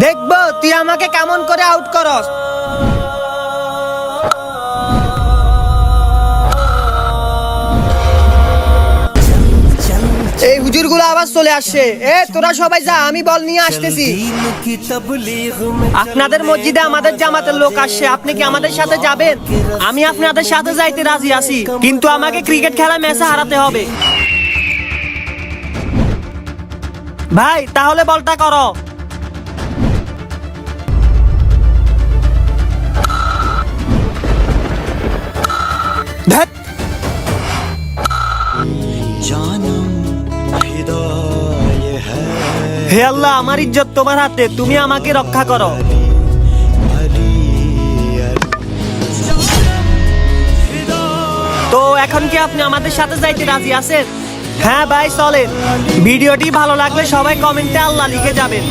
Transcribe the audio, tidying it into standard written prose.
দেখবো তুই আমাকে কেমন করে আউট করস। এই হুজুরগুলো আবার চলে আসছে। তোরা সবাই যা, আমি বল নিয়ে আসতেছি। আপনাদের মসজিদে আমাদের জামাতের লোক আসছে, আপনি কি আমাদের সাথে যাবেন? আমি আপনাদের সাথে যাইতে রাজি আছি, কিন্তু আমাকে ক্রিকেট খেলা ম্যাচে হারাতে হবে। ভাই তাহলে বলটা করো। ধ্যাৎ। হে আল্লাহ, আমার ইজ্জত তোমার হাতে, তুমি আমাকে রক্ষা করো। তো এখন কি আপনি আমাদের সাথে যাইতে রাজি আছেন? হ্যাঁ ভাই চলেন। ভিডিওটি ভালো লাগলে সবাই কমেন্টে আল্লাহ লিখে যাবেন।